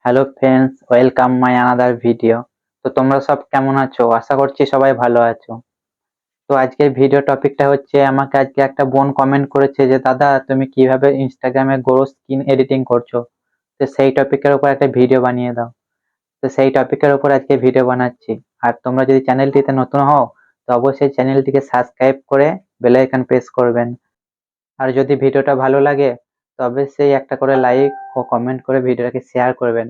Hello friends, welcome my another video. তো তোমরা সব কেমন আছো? আশা করছি সবাই ভালো আছো। তো আজকের ভিডিও টপিকটা হচ্ছে, আমাকে আজকে একটা বোন কমেন্ট করেছে যে দাদা তুমি কিভাবে ইনস্টাগ্রামে গ্রো স্কিন এডিটিং করছো, তো সেই টপিকের উপর একটা ভিডিও বানিয়ে দাও। তো সেই টপিকের উপর আজকে ভিডিও বানাচ্ছি। আর তোমরা যদি চ্যানেলটিতে নতুন হও তো অবশ্যই চ্যানেলটিকে সাবস্ক্রাইব করে বেল আইকন প্রেস করবেন। আর যদি ভিডিওটা ভালো লাগে তো অবশ্যই একটা করে লাইক ও কমেন্ট করে ভিডিওটাকে শেয়ার করবেন।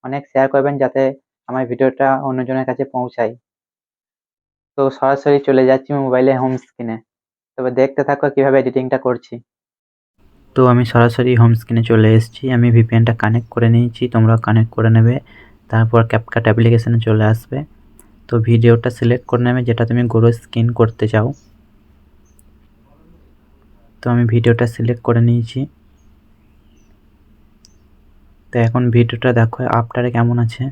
অনেক শেয়ার করবেন যাতে আমার ভিডিওটা অন্যজনের কাছে পৌঁছায়। তো সরাসরি চলে যাচ্ছি মোবাইলে হোম স্ক্রিনে। তবে দেখতে থাকো কিভাবে এডিটিংটা করছি। তো আমি সরাসরি হোম স্ক্রিনে চলে এসেছি। আমি ভিপিএনটা কানেক্ট করে নিয়েছি, তোমরা কানেক্ট করে নেবে। তারপর ক্যাপকাট অ্যাপ্লিকেশনে চলে আসবে। তো ভিডিওটা সিলেক্ট করে নেবে যেটা তুমি গ্রো স্ক্রিন করতে চাও। তো আমি ভিডিওটা সিলেক্ট করে নিয়েছি। তো এখন ভিডিওটা দেখো আফটারে কেমন আছে।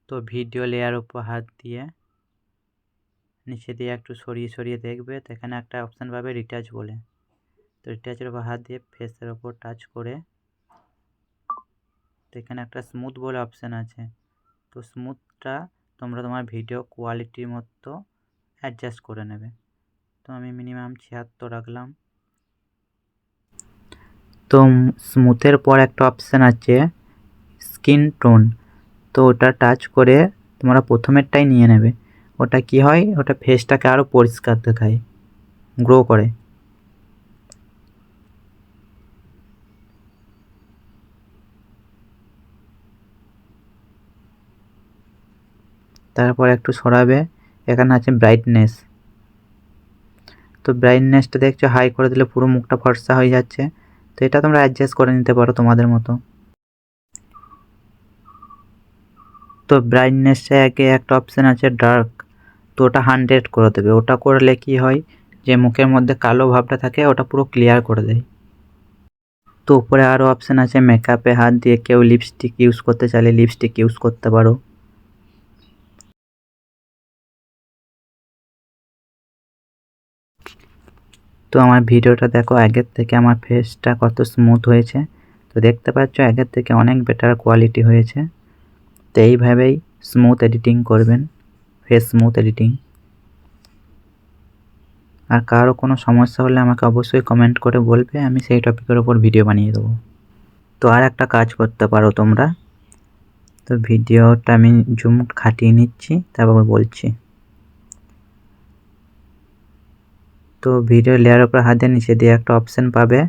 তো ভিডিও লেয়ার উপর হাত দিয়ে নিচে দিয়ে একটু সরিয়ে সরিয়ে দেখবে, তো এখানে একটা অপশান পাবে রিটাচ বলে। তো রিটাচের উপর হাত দিয়ে ফেসের ওপর টাচ করে, তো এখানে একটা স্মুথ বলে অপশান আছে। তো স্মুথটা তোমরা তোমার ভিডিও কোয়ালিটির মতো অ্যাডজাস্ট করে নেবে। তো আমি মিনিমাম 76 রাখলাম। তো স্মুথের পর একটা অপশান আছে স্কিন টোন। তো ওটা টাচ করে তোমরা প্রথমেরটাই নিয়ে নেবে। ওটা কি হয়, ওটা ফেসটাকে আরও পরিষ্কার দেখায়, গ্রো করে। তারপর একটু সরাবে, এখানে আছে ব্রাইটনেস। তো ব্রাইটনেসটা দেখছো হাই করে দিলে পুরো মুখটা ফর্সা হয়ে যাচ্ছে। তো এটা তোমরা অ্যাডজাস্ট করে নিতে পারো তোমাদের মতো। তো ব্রাইটনেসে একে একটা অপশান আছে ডার্ক। তো ওটা 100 করে দেবে। ওটা করলে কি হয়, যে মুখের মধ্যে কালো ভাবটা থাকে ওটা পুরো ক্লিয়ার করে দেয়। তো উপরে আরও অপশান আছে মেকআপে হাত দিয়ে কেউ লিপস্টিক ইউজ করতে চাইলে লিপস্টিক ইউজ করতে পারো। তো আমার ভিডিওটা দেখো, আগের থেকে আমার ফেসটা কত স্মুথ হয়েছে। তো দেখতে পাচ্ছ আগের থেকে অনেক বেটার কোয়ালিটি হয়েছে। তো এইভাবেই স্মুথ এডিটিং করবেন, ফেস স্মুথ এডিটিং। আর কারো কোনো সমস্যা হলে আমাকে অবশ্যই কমেন্ট করে বলবে, আমি সেই টপিকের ওপর ভিডিও বানিয়ে দেবো। তো আর একটা কাজ করতে পারো তোমরা। তো ভিডিওটা আমি জুম খাটিয়ে নিচ্ছি, তারপর বলছি। তো ভিডিও লেয়ার উপর হাত দিয়ে নিচে দিয়ে একটা অপশান পাবে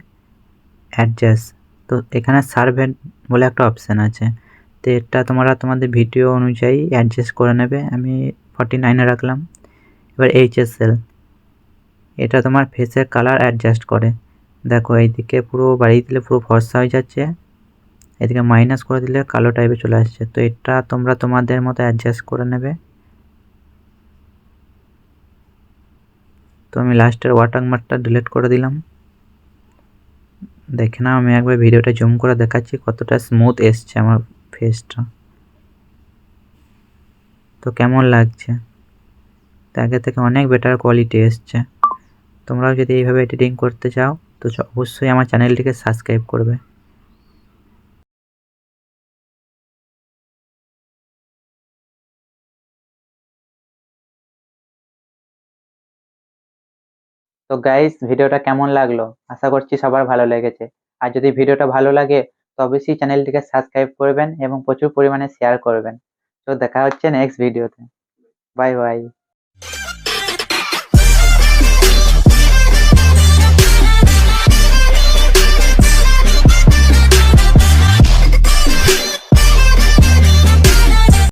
অ্যাডজাস্ট। তো এখানে সার্ভে বলে একটা অপশান আছে। তো এটা তোমরা তোমাদের ভিডিও অনুযায়ী অ্যাডজাস্ট করে নেবে। আমি 49 রাখলাম। এবার HSL, এটা তোমার ফেসের কালার অ্যাডজাস্ট করে। দেখো এইদিকে পুরো বাড়িয়ে দিলে পুরো ফর্সা হয়ে যাচ্ছে, এদিকে মাইনাস করে দিলে কালো টাইপে চলে আসছে। তো এটা তোমরা তোমাদের মতো অ্যাডজাস্ট করে নেবে। তো আমি লাস্টের ওয়াটারমার্কটা ডিলিট করে দিলাম। দেখে নাও, আমি একবার ভিডিওটা জুম করে দেখাচ্ছি কতটা স্মুথ এসছে আমার ফেসটা। তো কেমন লাগছে? তো আগে থেকে অনেক বেটার কোয়ালিটি এসছে। তোমরাও যদি এইভাবে এডিটিং করতে চাও তো অবশ্যই আমার চ্যানেলটিকে সাবস্ক্রাইব করবে। তো গাইস, ভিডিওটা কেমন লাগলো? আশা করছি সবার ভালো লেগেছে। আর যদি ভিডিওটা ভালো লাগে তো অবশ্যই চ্যানেলটিকে সাবস্ক্রাইব করবেন এবং প্রচুর পরিমাণে শেয়ার করবেন। তো দেখা হচ্ছে নেক্সট ভিডিওতে। Bye bye.